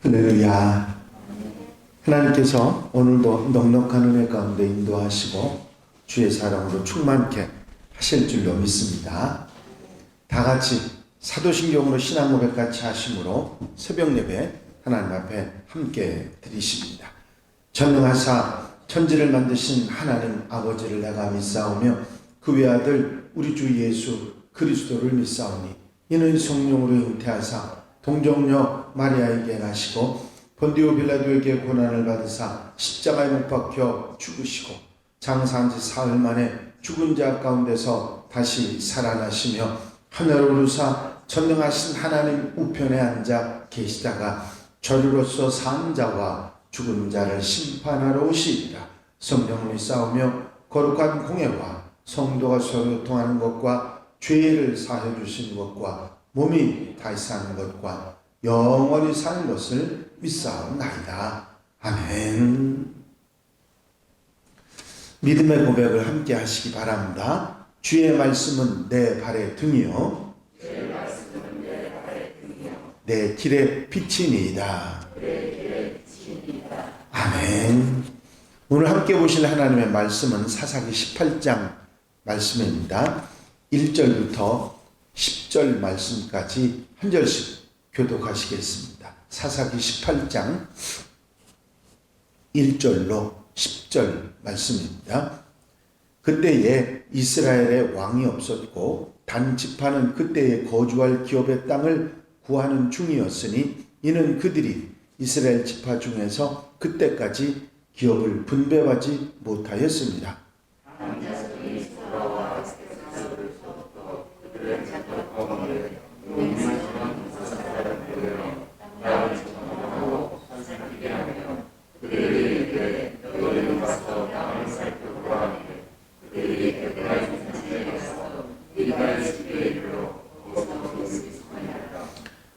할렐루야. 하나님께서 오늘도 넉넉한 은혜 가운데 인도하시고 주의 사랑으로 충만케 하실 줄로 믿습니다. 다 같이 사도신경으로 신앙 고백 같이 하심으로 새벽 예배 하나님 앞에 함께 드리십니다. 전능하사 천지를 만드신 하나님 아버지를 내가 믿사오며 그 외아들 우리 주 예수 그리스도를 믿사오니 이는 성령으로 잉태하사 동정녀 마리아에게 나시고 본디오 빌라도에게 고난을 받으사 십자가에 못 박혀 죽으시고 장사한 지 사흘 만에 죽은 자 가운데서 다시 살아나시며 하늘로 오르사 전능하신 하나님 우편에 앉아 계시다가 저주로서 산 자와 죽은 자를 심판하러 오시리라. 성령을 싸우며 거룩한 공예와 성도가 서로 통하는 것과 죄를 사해 주시는 것과 몸이 다시 사는 것과 영원히 사는 것을 믿사옵나이다. 아멘. 믿음의 고백을 함께 하시기 바랍니다. 주의 말씀은 내 발의 등이요 내 길의 빛이니이다. 아멘. 오늘 함께 보실 하나님의 말씀은 사사기 18장 말씀입니다. 1절부터 10절 말씀까지 한 절씩 교독하시겠습니다. 사사기 18장 1절로 10절 말씀입니다. 그때에 이스라엘에 왕이 없었고 단 지파는 그때에 거주할 기업의 땅을 구하는 중이었으니 이는 그들이 이스라엘 지파 중에서 그때까지 기업을 분배하지 못하였습니다.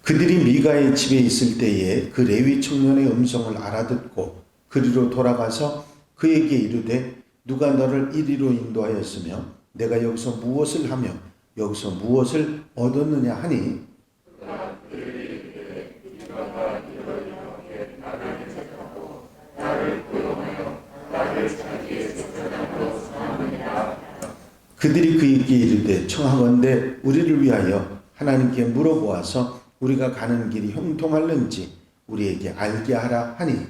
그들이 미가의 집에 있을 때에 그 레위 청년의 음성을 알아듣고 그리로 돌아가서 그에게 이르되 누가 너를 이리로 인도하였으며 내가 여기서 무엇을 하며 여기서 무엇을 얻었느냐 하니 그들이 그에게 이르되 청하건대 우리를 위하여 하나님께 물어보아서 우리가 가는 길이 형통할는지 우리에게 알게 하라 하니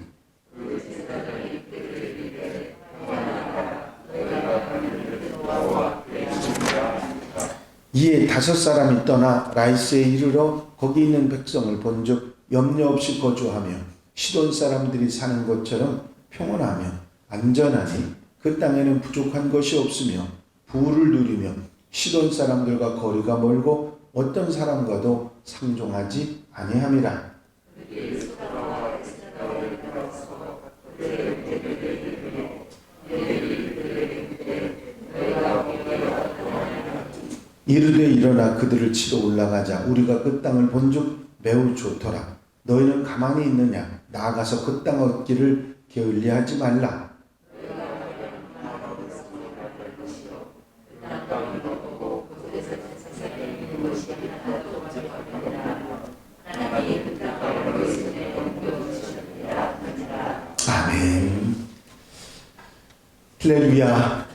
이에 5사람이 떠나 라이스에 이르러 거기 있는 백성을 본즉 염려 없이 거주하며 시돈 사람들이 사는 것처럼 평온하며 안전하니 그 땅에는 부족한 것이 없으며 부를 누리며 시돈 사람들과 거리가 멀고 어떤 사람과도 상종하지 아니함이라. 이르되 일어나 그들을 치러 올라가자. 우리가 그 땅을 본즉 매우 좋더라. 너희는 가만히 있느냐? 나아가서 그 땅 얻기를 게을리하지 말라. 아멘. 할렐루야.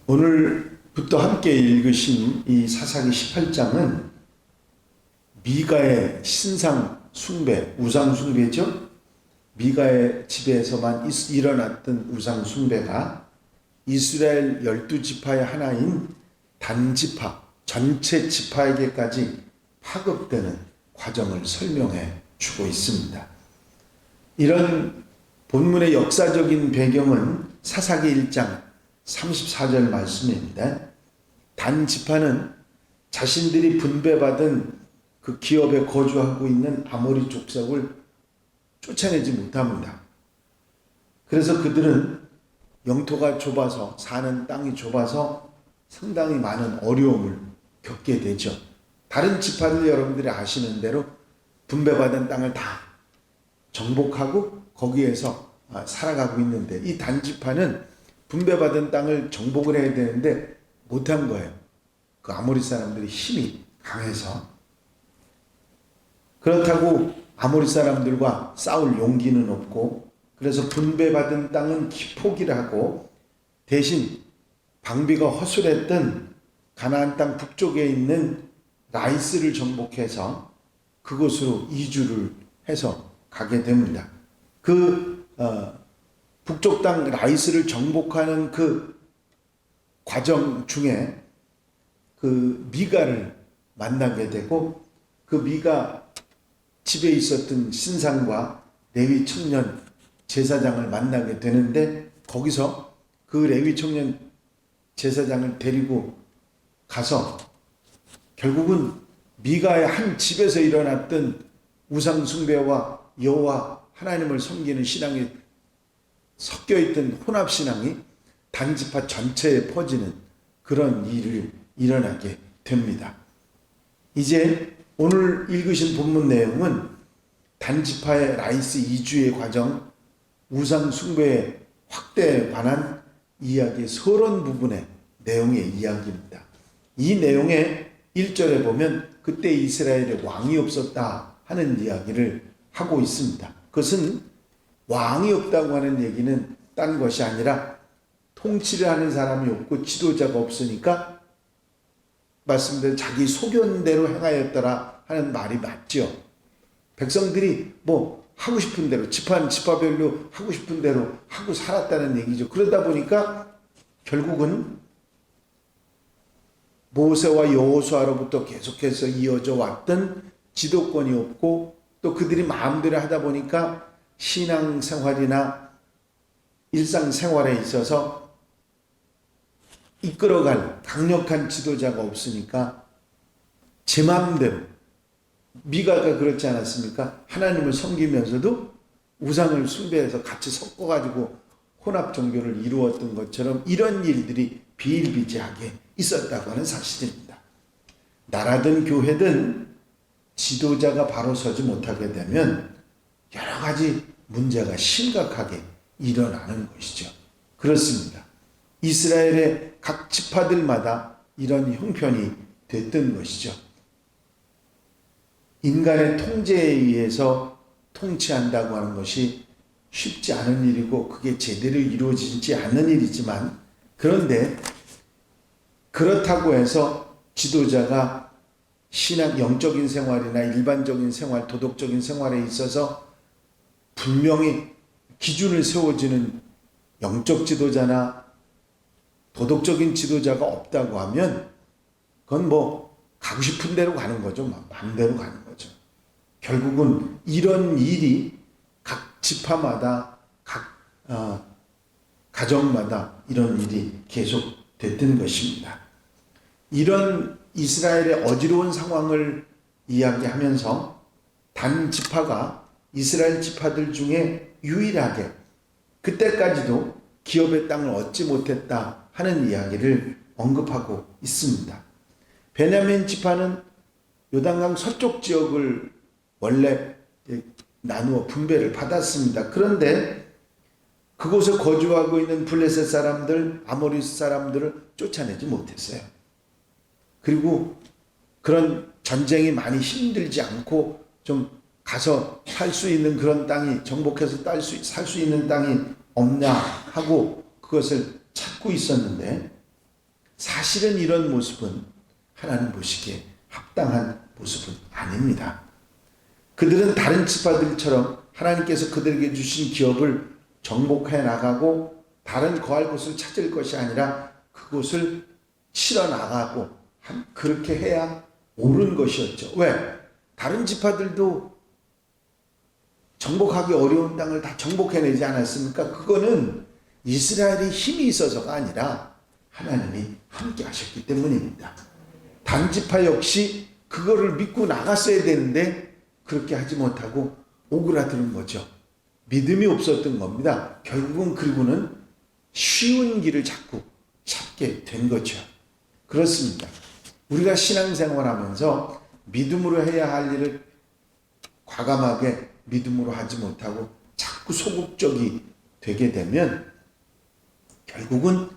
오늘부터 함께 읽으신 이 사사기 18장은 미가의 신상 숭배, 우상 숭배죠. 미가의 집에서만 일어났던 우상 숭배가 이스라엘 12지파의 하나인 단지파, 전체 지파에게까지 파급되는 과정을 설명해 주고 있습니다. 이런 본문의 역사적인 배경은 사사기 1장 34절 말씀입니다. 단 지파는 자신들이 분배받은 그 기업에 거주하고 있는 아모리 족속을 쫓아내지 못합니다. 그래서 그들은 영토가 좁아서 사는 땅이 좁아서 상당히 많은 어려움을 겪게 되죠. 다른 지파들 여러분들이 아시는 대로 분배받은 땅을 다 정복하고 거기에서 살아가고 있는데 이 단지파는 분배받은 땅을 정복을 해야 되는데 못한 거예요. 그 아모리 사람들이 힘이 강해서. 그렇다고 아모리 사람들과 싸울 용기는 없고, 그래서 분배받은 땅은 포기하고 대신 방비가 허술했던 가나안 땅 북쪽에 있는 라이스를 정복해서 그곳으로 이주를 해서 가게 됩니다. 북쪽 땅 라이스를 정복하는 그 과정 중에 그 미가를 만나게 되고, 그 미가 집에 있었던 신상과 레위 청년 제사장을 만나게 되는데, 거기서 그 레위 청년 제사장을 데리고 가서 결국은 미가의 한 집에서 일어났던 우상 숭배와 여호와 하나님을 섬기는 신앙이 섞여 있던 혼합 신앙이 단지파 전체에 퍼지는 그런 일을 일어나게 됩니다. 이제 오늘 읽으신 본문 내용은 단지파의 라이스 이주의 과정, 우상 숭배의 확대에 관한 이야기의 서론 부분의 내용의 이야기입니다. 이 내용의 1절에 보면 그때 이스라엘에 왕이 없었다 하는 이야기를 하고 있습니다. 그것은 왕이 없다고 하는 얘기는 딴 것이 아니라 통치를 하는 사람이 없고 지도자가 없으니까 말씀대로 자기 소견대로 행하였더라 하는 말이 맞죠. 백성들이 뭐 하고 싶은 대로 지파별로 하고 싶은 대로 하고 살았다는 얘기죠. 그러다 보니까 결국은 모세와 여호수아로부터 계속해서 이어져 왔던 지도권이 없고, 또 그들이 마음대로 하다 보니까 신앙생활이나 일상생활에 있어서 이끌어갈 강력한 지도자가 없으니까 제 마음대로, 미가가 그렇지 않았습니까? 하나님을 섬기면서도 우상을 숭배해서 같이 섞어가지고 혼합 종교를 이루었던 것처럼 이런 일들이 비일비재하게 있었다고 하는 사실입니다. 나라든 교회든 지도자가 바로 서지 못하게 되면 여러 가지 문제가 심각하게 일어나는 것이죠. 그렇습니다. 이스라엘의 각 지파들마다 이런 형편이 됐던 것이죠. 인간의 통제에 의해서 통치한다고 하는 것이 쉽지 않은 일이고 그게 제대로 이루어지지 않는 일이지만, 그런데 그렇다고 해서 지도자가 신앙, 영적인 생활이나 일반적인 생활, 도덕적인 생활에 있어서 분명히 기준을 세워지는 영적 지도자나 도덕적인 지도자가 없다고 하면 그건 뭐 가고 싶은 대로 가는 거죠. 마음대로 가는 거죠. 결국은 이런 일이 각 지파마다, 각 가정마다 이런 일이 계속됐던 것입니다. 이런 이스라엘의 어지러운 상황을 이야기하면서 단 지파가 이스라엘 지파들 중에 유일하게 그때까지도 기업의 땅을 얻지 못했다 하는 이야기를 언급하고 있습니다. 베냐민 지파는 요단강 서쪽 지역을 원래 나누어 분배를 받았습니다. 그런데 그곳에 거주하고 있는 블레셋 사람들, 아모리 사람들을 쫓아내지 못했어요. 그리고 그런 전쟁이 많이 힘들지 않고 좀 가서 살 수 있는 그런 땅이, 정복해서 살 수 있는 땅이 없냐 하고 그것을 찾고 있었는데, 사실은 이런 모습은 하나님 보시기에 합당한 모습은 아닙니다. 그들은 다른 지파들처럼 하나님께서 그들에게 주신 기업을 정복해 나가고 다른 거할 곳을 찾을 것이 아니라 그곳을 치러 나가고 그렇게 해야 옳은 것이었죠. 왜? 다른 지파들도 정복하기 어려운 땅을 다 정복해내지 않았습니까? 그거는 이스라엘의 힘이 있어서가 아니라 하나님이 함께 하셨기 때문입니다. 단지파 역시 그거를 믿고 나갔어야 되는데 그렇게 하지 못하고 오그라드는 거죠. 믿음이 없었던 겁니다. 결국은 그리고는 쉬운 길을 자꾸 찾게 된 거죠. 그렇습니다. 우리가 신앙생활하면서 믿음으로 해야 할 일을 과감하게 믿음으로 하지 못하고 자꾸 소극적이 되게 되면 결국은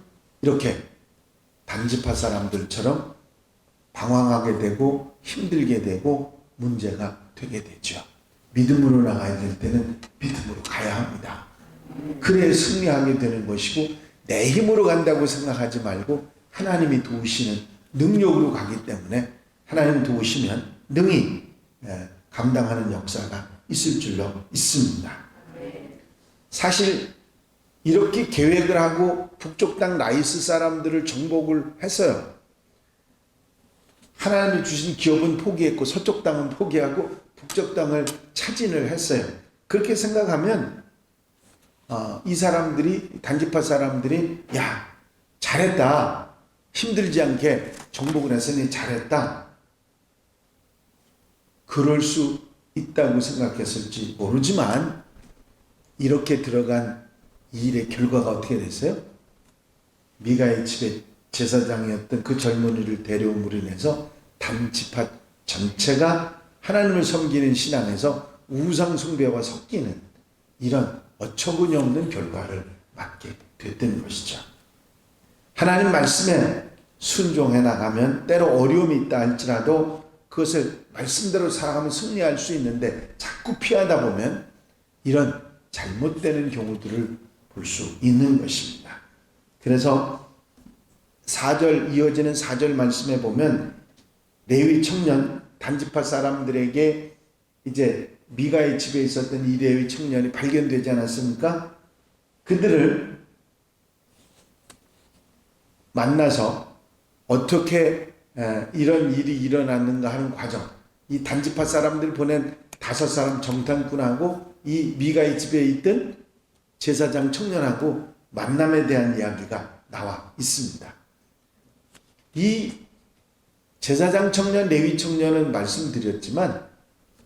이렇게 단지파 사람들처럼 방황하게 되고 힘들게 되고 문제가 되게 되죠. 믿음으로 나가야 될 때는 믿음으로 가야 합니다. 그래야 승리하게 되는 것이고, 내 힘으로 간다고 생각하지 말고 하나님이 도우시는 능력으로 가기 때문에 하나님 도우시면 능히 감당하는 역사가 있을 줄로 믿습니다. 사실 이렇게 계획을 하고 북쪽 땅 라이스 사람들을 정복을 했어요. 하나님이 주신 기업은 포기했고 서쪽 땅은 포기하고 북쪽 땅을 차진을 했어요. 그렇게 생각하면 이 사람들이, 단지파 사람들이 야, 잘했다, 힘들지 않게 정복을 했으니 잘했다, 그럴 수 있다고 생각했을지 모르지만, 이렇게 들어간 이 일의 결과가 어떻게 됐어요? 미가의 집에 제사장이었던 그 젊은이를 데려옴으로 인해서 단지파 전체가 하나님을 섬기는 신앙에서 우상 숭배와 섞이는 이런 어처구니 없는 결과를 맞게 됐던 것이죠. 하나님 말씀에 순종해 나가면 때로 어려움이 있다 할지라도 그것을 말씀대로 살아가면 승리할 수 있는데, 자꾸 피하다 보면 이런 잘못되는 경우들을 볼 수 있는 것입니다. 그래서 4절, 이어지는 4절 말씀에 보면 레위 청년, 단지파 사람들에게 이제 미가의 집에 있었던 이 레위 청년이 발견되지 않았습니까? 그들을 만나서 어떻게 이런 일이 일어났는가 하는 과정, 이 단지파 사람들 보낸 5사람 정탐꾼하고 이 미가의 집에 있던 제사장 청년하고 만남에 대한 이야기가 나와 있습니다. 이 제사장 청년, 레위 청년은 말씀드렸지만,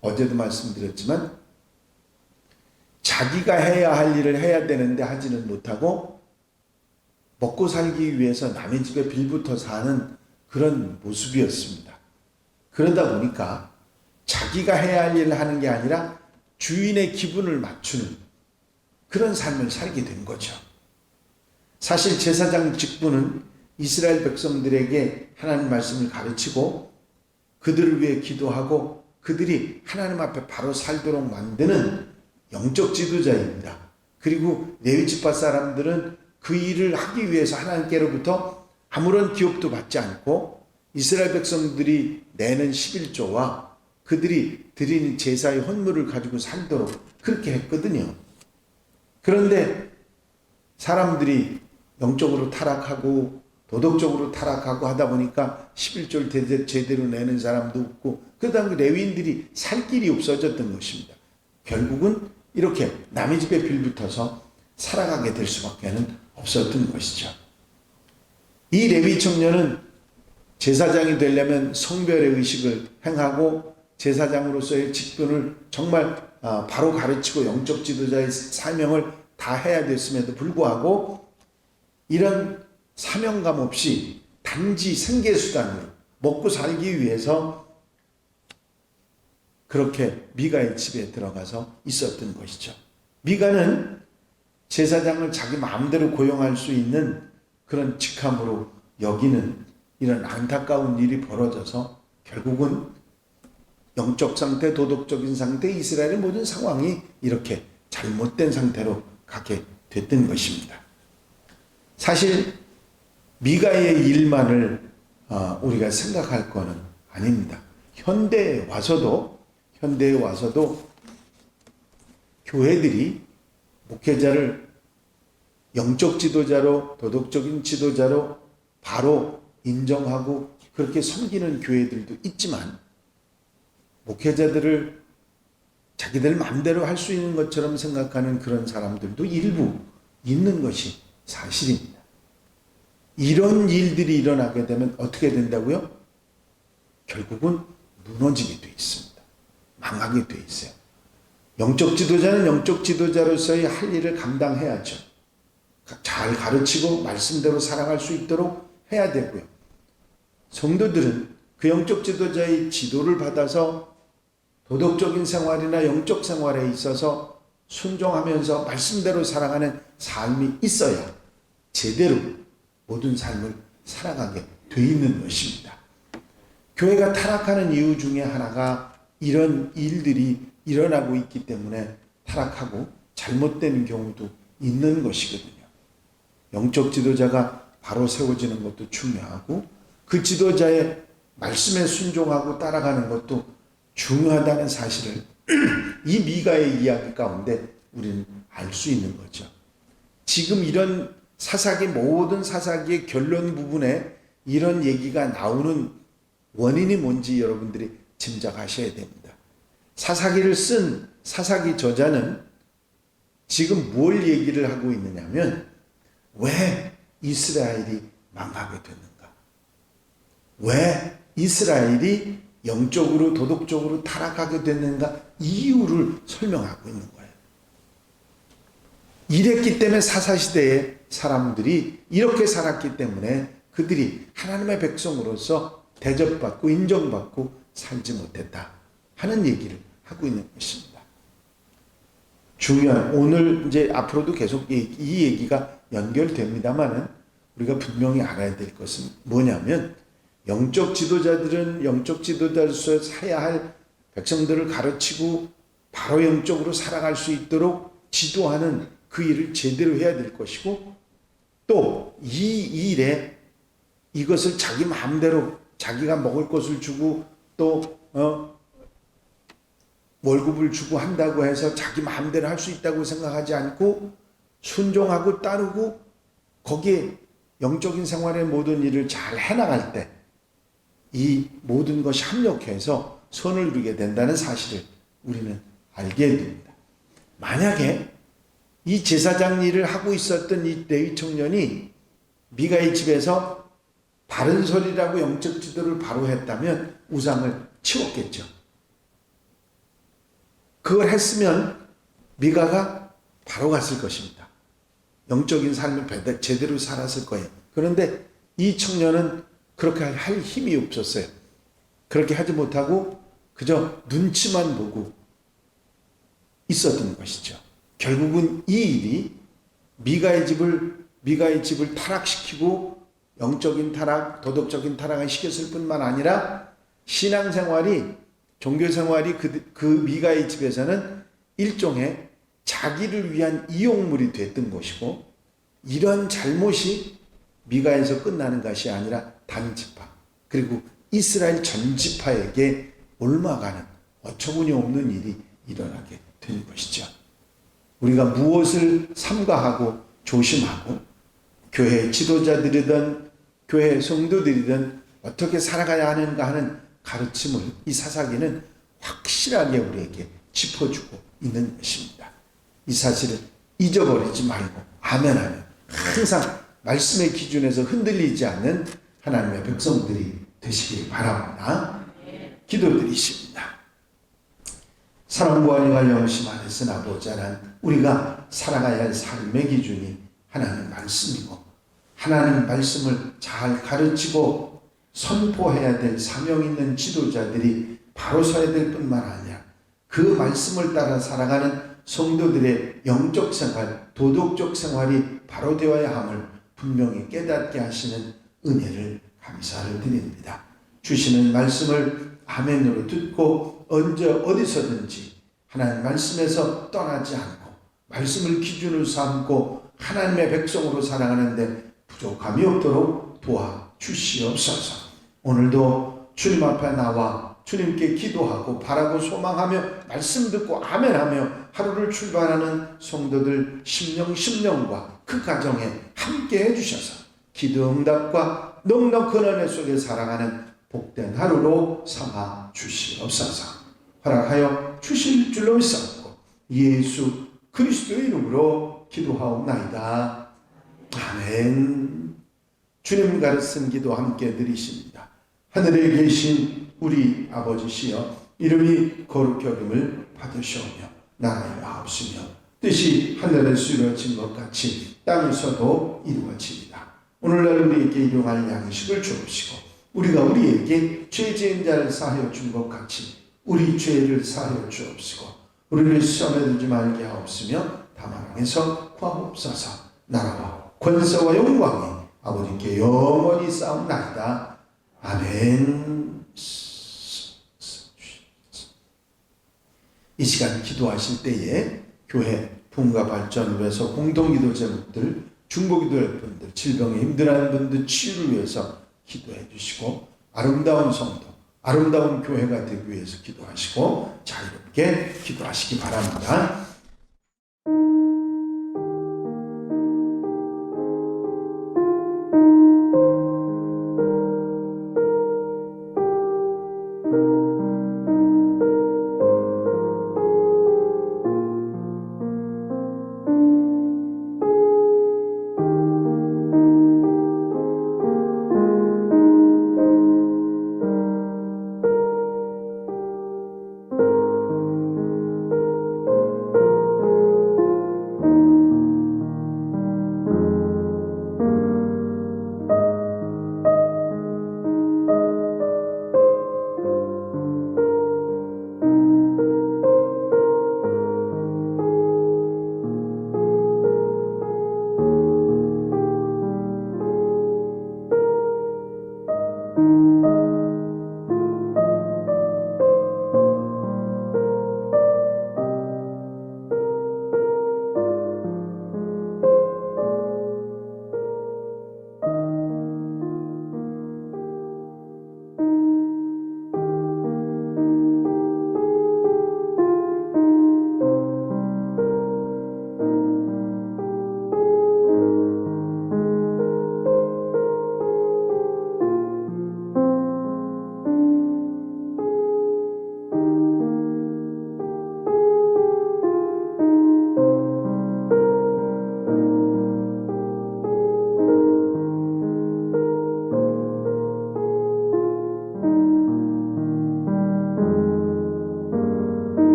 어제도 말씀드렸지만, 자기가 해야 할 일을 해야 되는데 하지는 못하고 먹고 살기 위해서 남의 집에 빌붙어 사는 그런 모습이었습니다. 그러다 보니까 자기가 해야 할 일을 하는 게 아니라 주인의 기분을 맞추는 그런 삶을 살게 된 거죠. 사실 제사장 직분은 이스라엘 백성들에게 하나님 말씀을 가르치고 그들을 위해 기도하고 그들이 하나님 앞에 바로 살도록 만드는 영적 지도자입니다. 그리고 레위 지파 사람들은 그 일을 하기 위해서 하나님께로부터 아무런 기업도 받지 않고 이스라엘 백성들이 내는 11조와 그들이 드리는 제사의 헌물을 가지고 살도록 그렇게 했거든요. 그런데 사람들이 영적으로 타락하고 도덕적으로 타락하고 하다 보니까 11조를 제대로 내는 사람도 없고, 그러다 보니 레위인들이 살 길이 없어졌던 것입니다. 결국은 이렇게 남의 집에 빌붙어서 살아가게 될 수밖에 없었던 것이죠. 이 레위 청년은 제사장이 되려면 성별의 의식을 행하고 제사장으로서의 직분을 정말 바로 가르치고 영적 지도자의 사명을 다 해야 됐음에도 불구하고 이런 사명감 없이 단지 생계수단으로 먹고 살기 위해서 그렇게 미가의 집에 들어가서 있었던 것이죠. 미가는 제사장을 자기 마음대로 고용할 수 있는 그런 직함으로 여기는 이런 안타까운 일이 벌어져서 결국은 영적 상태, 도덕적인 상태, 이스라엘의 모든 상황이 이렇게 잘못된 상태로 가게 됐던 것입니다. 사실 미가의 일만을 우리가 생각할 거는 아닙니다. 현대에 와서도 교회들이 목회자를 영적 지도자로, 도덕적인 지도자로 바로 인정하고 그렇게 섬기는 교회들도 있지만, 목회자들을 자기들 마음대로 할 수 있는 것처럼 생각하는 그런 사람들도 일부 있는 것이 사실입니다. 이런 일들이 일어나게 되면 어떻게 된다고요? 결국은 무너지게 돼 있습니다. 망하게 돼 있어요. 영적 지도자는 영적 지도자로서의 할 일을 감당해야죠. 잘 가르치고 말씀대로 살아갈 수 있도록 해야 되고요. 성도들은 그 영적 지도자의 지도를 받아서 도덕적인 생활이나 영적 생활에 있어서 순종하면서 말씀대로 살아가는 삶이 있어야 제대로 모든 삶을 살아가게 돼 있는 것입니다. 교회가 타락하는 이유 중에 하나가 이런 일들이 일어나고 있기 때문에 타락하고 잘못된 경우도 있는 것이거든요. 영적 지도자가 바로 세워지는 것도 중요하고 그 지도자의 말씀에 순종하고 따라가는 것도 중요하다는 사실을 이 미가의 이야기 가운데 우리는 알 수 있는 거죠. 지금 이런 모든 사사기의 결론 부분에 이런 얘기가 나오는 원인이 뭔지 여러분들이 짐작하셔야 됩니다. 사사기를 쓴 사사기 저자는 지금 뭘 얘기를 하고 있느냐면 왜 이스라엘이 망하게 됐는가? 왜 이스라엘이 영적으로 도덕적으로 타락하게 됐는가? 이유를 설명하고 있는 거예요. 이랬기 때문에 사사시대의 사람들이 이렇게 살았기 때문에 그들이 하나님의 백성으로서 대접받고 인정받고 살지 못했다 하는 얘기를 하고 있는 것입니다. 중요한 오늘 이제 앞으로도 계속 이 얘기가 연결됩니다만은 우리가 분명히 알아야 될 것은 뭐냐면 영적 지도자들은 영적 지도자로서 사야 할 백성들을 가르치고 바로 영적으로 살아갈 수 있도록 지도하는 그 일을 제대로 해야 될 것이고 또 이 일에 이것을 자기 마음대로 자기가 먹을 것을 주고 또 월급을 주고 한다고 해서 자기 마음대로 할 수 있다고 생각하지 않고 순종하고 따르고 거기에 영적인 생활의 모든 일을 잘 해나갈 때 이 모든 것이 합력해서 선을 이루게 된다는 사실을 우리는 알게 됩니다. 만약에 이 제사장 일을 하고 있었던 이 레위 청년이 미가의 집에서 바른 소리라고 영적 지도를 바로 했다면 우상을 치웠겠죠. 그걸 했으면 미가가 바로 갔을 것입니다. 영적인 삶을 제대로 살았을 거예요. 그런데 이 청년은 그렇게 할 힘이 없었어요. 그렇게 하지 못하고 그저 눈치만 보고 있었던 것이죠. 결국은 이 일이 미가의 집을 타락시키고 영적인 타락, 도덕적인 타락을 시켰을 뿐만 아니라 신앙생활이 종교생활이 그 미가의 집에서는 일종의 자기를 위한 이용물이 됐던 것이고 이런 잘못이 미가에서 끝나는 것이 아니라 단지파 그리고 이스라엘 전지파에게 옮아가는 어처구니 없는 일이 일어나게 된 것이죠. 우리가 무엇을 삼가하고 조심하고 교회 지도자들이든 교회 성도들이든 어떻게 살아가야 하는가 하는 가르침을 이 사사기는 확실하게 우리에게 짚어주고 있는 것입니다. 이 사실을 잊어버리지 말고 아멘하면 항상 말씀의 기준에서 흔들리지 않는 하나님의 백성들이 되시길 바랍니다. 기도드리십니다. 사랑과 은혜가 영심하였으나 아버지 하나님, 우리가 살아가야 할 삶의 기준이 하나님 말씀이고 하나님 말씀을 잘 가르치고 선포해야 될 사명 있는 지도자들이 바로 서야 될 뿐만 아니라 그 말씀을 따라 살아가는 성도들의 영적 생활, 도덕적 생활이 바로 되어야 함을 분명히 깨닫게 하시는 은혜를 감사를 드립니다. 주시는 말씀을 아멘으로 듣고 언제 어디서든지 하나님 말씀에서 떠나지 않고 말씀을 기준으로 삼고 하나님의 백성으로 살아가는데 부족함이 없도록 도와주시옵소서. 오늘도 주님 앞에 나와 주님께 기도하고 바라고 소망하며 말씀 듣고 아멘하며 하루를 출발하는 성도들 심령과 그 가정에 함께 해주셔서 기도응답과 넉넉한 은혜 속에 살아가는 복된 하루로 삼아 주시옵소서. 허락하여 주실 줄로 믿사옵고 예수 그리스도의 이름으로 기도하옵나이다. 아멘. 주님 가르친 기도 함께 드리십니다. 하늘에 계신 우리 아버지시여, 이름이 거룩히 여김을 받으시오며 나라의 마옵시며 뜻이 하늘에서 이루어진 것 같이 땅에서도 이루어집니다. 오늘날 우리에게 일용할 양식을 주옵시고 우리가 우리에게 죄 지은 자를 사하여 준 것 같이 우리 죄를 사하여 주옵시고 우리를 시험에 들지 말게 하옵시며 다만 왕에서 구하옵소서. 나라와 권세와 영광이 아버지께 영원히 싸움나이다. 아멘. 이 시간 기도하실 때에 교회 부흥과 발전을 위해서 공동기도 제목들, 중보기도할 분들, 질병에 힘들어하는 분들 치유를 위해서 기도해 주시고 아름다운 성도, 아름다운 교회가 되기 위해서 기도하시고 자유롭게 기도하시기 바랍니다.